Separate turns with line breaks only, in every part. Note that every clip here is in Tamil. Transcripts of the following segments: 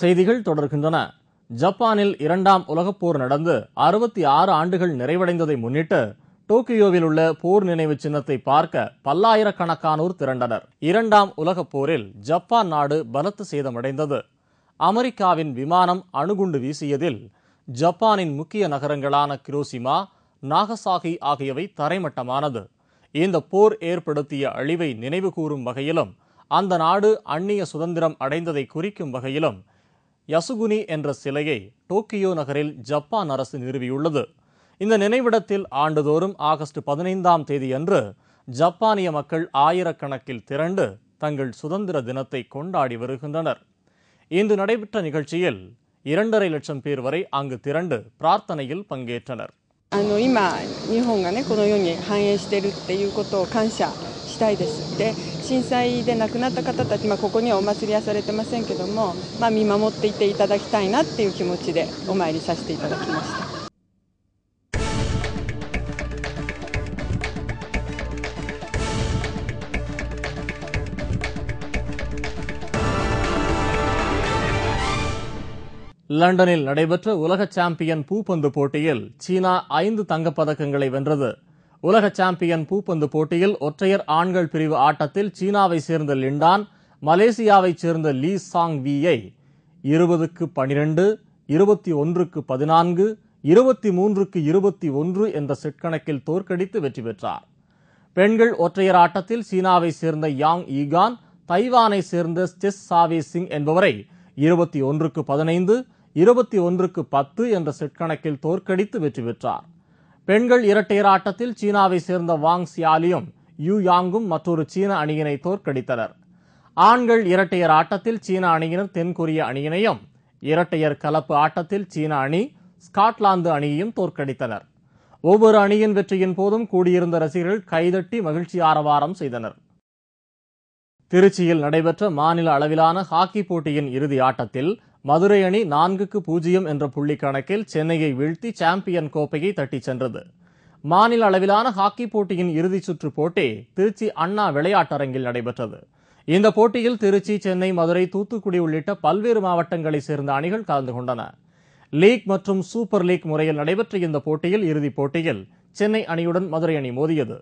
செய்திகள் தொடர்கின்றன. ஜப்பானில் இரண்டாம் உலகப் போர் நடந்து 66 ஆண்டுகள் நிறைவடைந்ததை முன்னிட்டு டோக்கியோவில் உள்ள போர் நினைவு சின்னத்தை பார்க்க பல்லாயிரக்கணக்கானோர் திரண்டனர். இரண்டாம் உலகப் போரில் ஜப்பான் நாடு பலத்த சேதமடைந்தது. அமெரிக்காவின் விமானம் அணுகுண்டு வீசியதில் ஜப்பானின் முக்கிய நகரங்களான கிரோசிமா, நாகசாகி ஆகியவை தரைமட்டமானது. இந்த போர் ஏற்படுத்திய அழிவை நினைவு கூறும் வகையிலும் அந்த நாடு அந்நிய சுதந்திரம் அடைந்ததை குறிக்கும் வகையிலும் யசுகுனி என்ற சிலையை டோக்கியோ நகரில் ஜப்பான் அரசு நிறுவியுள்ளது. இந்த நினைவிடத்தில் ஆண்டுதோறும் ஆகஸ்ட் 15ஆம் தேதியன்று ஜப்பானிய மக்கள் ஆயிரக்கணக்கில் திரண்டு தங்கள் சுதந்திர தினத்தை கொண்டாடி வருகின்றனர். இன்று நடைபெற்ற நிகழ்ச்சியில் 2.5 லட்சம் பேர் வரை அங்கு திரண்டு பிரார்த்தனையில் பங்கேற்றனர்.
今日本がねこのように繁栄しているっていうことを感謝したいです。で、震災で亡くなった方たち、ここにはお祭りはされてませんけども、見守っていていただきたいなっていう気持ちでお参りさせていただきました。
லண்டனில் நடைபெற்ற உலக சாம்பியன் பூப்பந்து போட்டியில் சீனா 5 தங்கப்பதக்கங்களை வென்றது. உலக சாம்பியன் பூப்பந்து போட்டியில் ஒற்றையர் ஆண்கள் பிரிவு ஆட்டத்தில் சீனாவை சேர்ந்த லிண்டான் மலேசியாவைச் சேர்ந்த லீ சாங் வீயை 20-12, 21-14, 23-21 என்ற செட் கணக்கில் தோற்கடித்து வெற்றி பெற்றார். பெண்கள் ஒற்றையர் ஆட்டத்தில் சீனாவை சேர்ந்த யாங் ஈகான் தைவானை சேர்ந்த ஸ்டெஸ் சாவே சிங் என்பவரை 21-15, 21-10 என்ற செட் கணக்கில் தோற்கடித்து வெற்றி பெற்றார். பெண்கள் இரட்டையர் ஆட்டத்தில் சீனாவை சேர்ந்த வாங் சியாலியும் யூ யாங்கும் மற்றொரு சீன அணியினை தோற்கடித்தனர். ஆண்கள் இரட்டையர் ஆட்டத்தில் சீன அணியினர் தென்கொரிய அணியினையும், இரட்டையர் கலப்பு ஆட்டத்தில் சீன அணி ஸ்காட்லாந்து அணியையும் தோற்கடித்தனர். ஒவ்வொரு அணியின் வெற்றியின் போதும் கூடியிருந்த ரசிகர்கள் கைதட்டி மகிழ்ச்சி ஆரவாரம் செய்தனர். திருச்சியில் நடைபெற்ற மாநில அளவிலான ஹாக்கி போட்டியின் இறுதி ஆட்டத்தில் மதுரை அணி 4-0 என்ற புள்ளி கணக்கில் சென்னையை வீழ்த்தி சாம்பியன் கோப்பையை தட்டிச் சென்றது. மாநில அளவிலான ஹாக்கி போட்டியின் இறுதிச் சுற்று போட்டி திருச்சி அண்ணா விளையாட்டரங்கில் நடைபெற்றது. இந்த போட்டியில் திருச்சி, சென்னை, மதுரை, தூத்துக்குடி உள்ளிட்ட பல்வேறு மாவட்டங்களைச் சேர்ந்த அணிகள் கலந்து கொண்டன. லீக் மற்றும் சூப்பர் லீக் முறையில் நடைபெற்ற இந்த போட்டியில் இறுதிப் போட்டியில் சென்னை அணியுடன் மதுரை அணி மோதியது.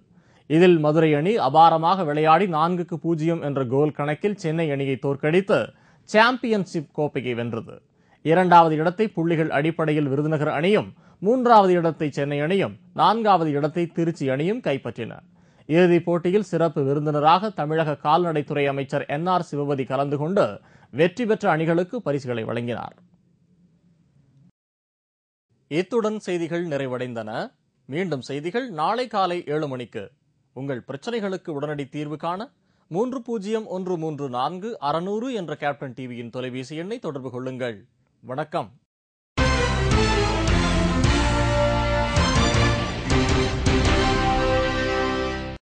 இதில் மதுரை அணி அபாரமாக விளையாடி 4-0 என்ற கோல் கணக்கில் சென்னை அணியை தோற்கடித்து சாம்பியன்ஷிப் கோப்பையை வென்றது. 2வது இடத்தை புள்ளிகள் அடிப்படையில் விருதுநகர் அணியும், 3வது இடத்தை சென்னை அணியும், 4வது இடத்தை திருச்சி அணியும் கைப்பற்றின. இறுதிப் போட்டியில் சிறப்பு விருந்தினராக தமிழக கால்நடைத்துறை அமைச்சர் NR சிவபதி கலந்து கொண்டு வெற்றி பெற்ற அணிகளுக்கு பரிசுகளை வழங்கினார். இத்துடன் செய்திகள் நிறைவடைந்தன. மீண்டும் செய்திகள் நாளை காலை 7 மணிக்கு. உங்கள் பிரச்சனைகளுக்கு உடனடி தீர்வு காண 30134600 என்ற கேப்டன் டிவியின் தொலைபேசி எண்ணை தொடர்பு கொள்ளுங்கள். வணக்கம்.